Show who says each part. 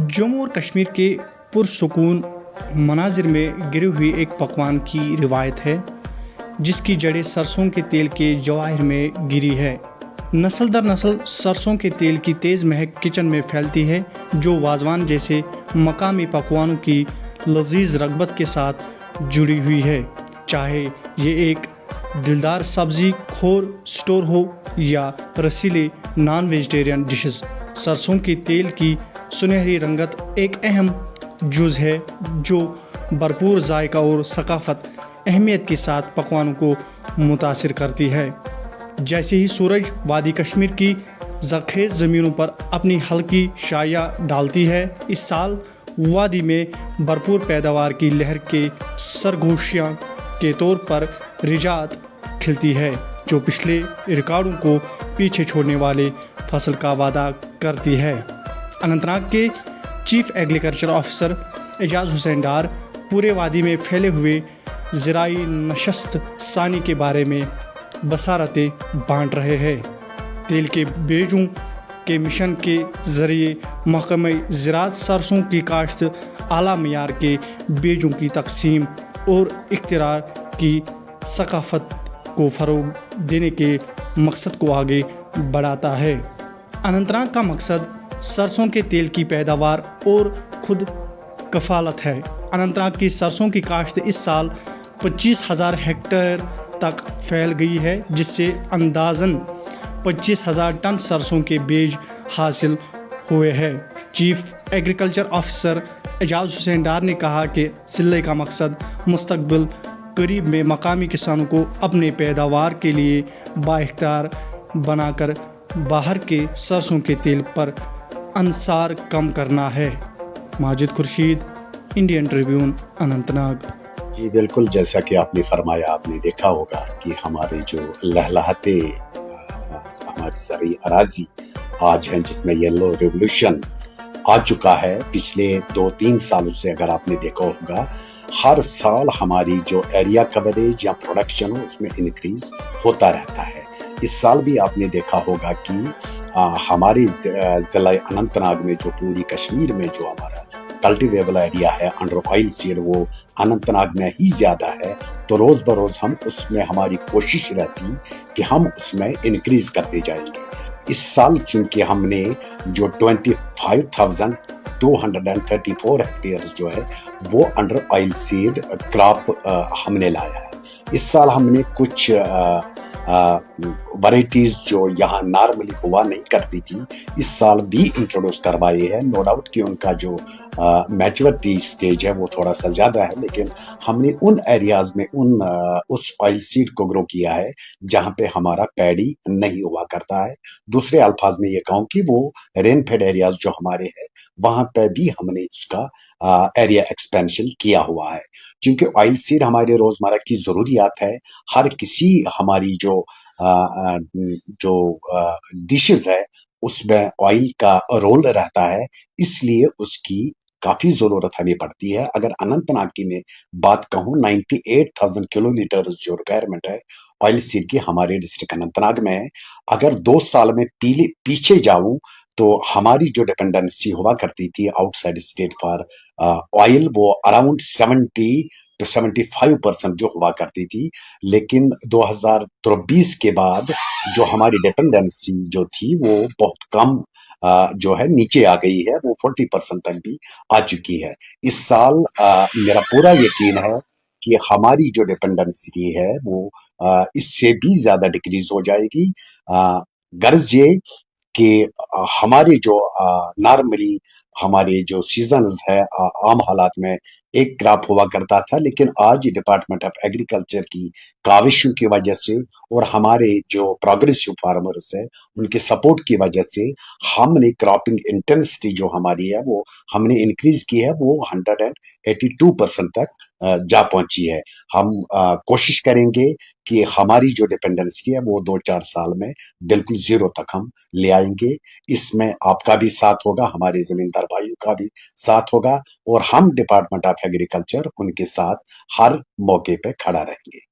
Speaker 1: जम्मू और कश्मीर के पुरसुकून मनाजिर में गिरी हुई एक पकवान की रिवायत है जिसकी जड़ें सरसों के तेल के जवाहिर में गिरी है। नस्ल दर नस्ल सरसों के तेल की तेज़ महक किचन में फैलती है जो वाजवान जैसे मकामी पकवानों की लजीज रगबत के साथ जुड़ी हुई है। चाहे ये एक दिलदार सब्जी खोर स्टोर हो या रसीले नॉन वेजिटेरियन डिशेस, सरसों के तेल की सुनहरी रंगत एक अहम जुज़ है जो भरपूर जायका और सकाफत अहमियत के साथ पकवानों को मुतासिर करती है। जैसे ही सूरज वादी कश्मीर की ज़रख़ेज़ ज़मीनों पर अपनी हल्की शाया डालती है, इस साल वादी में भरपूर पैदावार की लहर के सरगोशियाँ के तौर पर रिजात खिलती है जो पिछले रिकॉर्डों को पीछे छोड़ने वाले फसल का वादा करती है। अनंतनाग के chief agriculture officer Ejaz Hussain Dar पूरे वादी में फैले हुए ज़राई नशस्त सानी के बारे में बसारतें बांट रहे हैं। तेल के बीजों के मिशन के ज़रिए महकमा ज़राअत सरसों की काश्त, आला मयार के बीजों की तकसीम और इख्तिरार की सकाफत को फ़रोग देने के मकसद को आगे बढ़ाता है। अनंतनाग का मकसद सरसों के तेल की पैदावार और खुद कफालत है। अनंतनाग की सरसों की काश्त इस साल 25,000 हेक्टेयर तक फैल गई है जिससे अंदाज़न 25,000 टन सरसों के बीज हासिल हुए हैं। Chief agriculture officer Ejaz Hussain Dar ने कहा कि सिले का मकसद मुस्तकबिल करीब में मकामी किसानों को अपने पैदावार के लिए बाइख्तियार बनाकर बाहर के सरसों के तेल पर अंसार कम करना है। Majid Khurshid, Indian Tribune, Anantnag.
Speaker 2: जी बिल्कुल, जैसा कि आपने फरमाया, आपने देखा होगा कि हमारे जो लहलहाते हमारी ज़राई अराज़ी आज हैं जिसमें येलो रेवोल्यूशन आ चुका है। पिछले 2-3 सालों से अगर आपने देखा होगा, हर साल हमारी जो एरिया कवरेज या प्रोडक्शन हो उसमें इंक्रीज होता रहता है। इस साल भी आपने देखा होगा कि हमारे ज़िला अनंतनाग में जो पूरी कश्मीर में जो हमारा कल्टिवेबल एरिया है अंडर ऑयल सीड वो अनंतनाग में ही ज़्यादा है। तो रोज़ बरोज़ हम उसमें हमारी कोशिश रहती कि हम उसमें इंक्रीज़ करते जाएंगे। इस साल चूँकि हमने जो 25,234 हेक्टेयर्स जो है वो अंडर ऑयल सीड क्रॉप हमने लाया है। इस साल हमने कुछ वैराइटीज़ जो यहाँ नॉर्मली हुआ नहीं करती थी इस साल भी इंट्रोड्यूस करवाए हैं। नो डाउट कि उनका जो मैच्योरिटी स्टेज है वो थोड़ा सा ज़्यादा है, लेकिन हमने उन एरियाज़ में उस ऑयल सीड को ग्रो किया है जहाँ पे हमारा पैडी नहीं हुआ करता है। दूसरे अल्फाज में ये कहूँ कि वो रेन फेड एरियाज़ जो हमारे हैं वहाँ पे भी हमने उसका एरिया एक्सपेंशन किया हुआ है, क्योंकि ऑयल सीड हमारे रोज़मर्रा की ज़रूरियात है। हर किसी हमारी जो डिशेस है उसमें ऑयल का रोल रहता है, इसलिए उसकी काफ़ी ज़रूरत हमें पड़ती है। अगर अनंतनाग की मैं बात कहूँ, 98,000 किलोलीटर जो रिक्वायरमेंट है ऑयल सीड की हमारे डिस्ट्रिक्ट अनंतनाग में है। अगर 2 साल में पीछे जाऊँ तो हमारी जो डिपेंडेंसी हुआ करती थी आउटसाइड स्टेट फॉर ऑयल वो अराउंड 70 to 75% जो हुआ करती थी, लेकिन 2023 के बाद जो हमारी डिपेंडेंसी जो थी वो बहुत कम जो है नीचे आ गई है, वो 40% तक भी आ चुकी है। इस साल मेरा पूरा यकीन है कि हमारी जो डिपेंडेंसी है वो इससे भी ज़्यादा डिक्रीज हो जाएगी। गर्ज ये कि हमारे जो नॉर्मली हमारे जो सीजन्स है आम हालात में एक क्रॉप हुआ करता था, लेकिन आज डिपार्टमेंट ऑफ एग्रीकल्चर की काविशों की वजह से और हमारे जो प्रोग्रेसिव फार्मर्स है उनके सपोर्ट की वजह से हमने क्रॉपिंग इंटेंसिटी जो हमारी है वो हमने इंक्रीज की है, वो 182% तक जा पहुंची है। हम कोशिश करेंगे कि हमारी जो डिपेंडेंसी है वो 2-4 साल में बिल्कुल ज़ीरो तक हम ले आएंगे। इसमें आपका भी साथ होगा, हमारे ज़मींदार भाइयों का भी साथ होगा और हम डिपार्टमेंट ऑफ एग्रीकल्चर उनके साथ हर मौके पे खड़ा रहेंगे।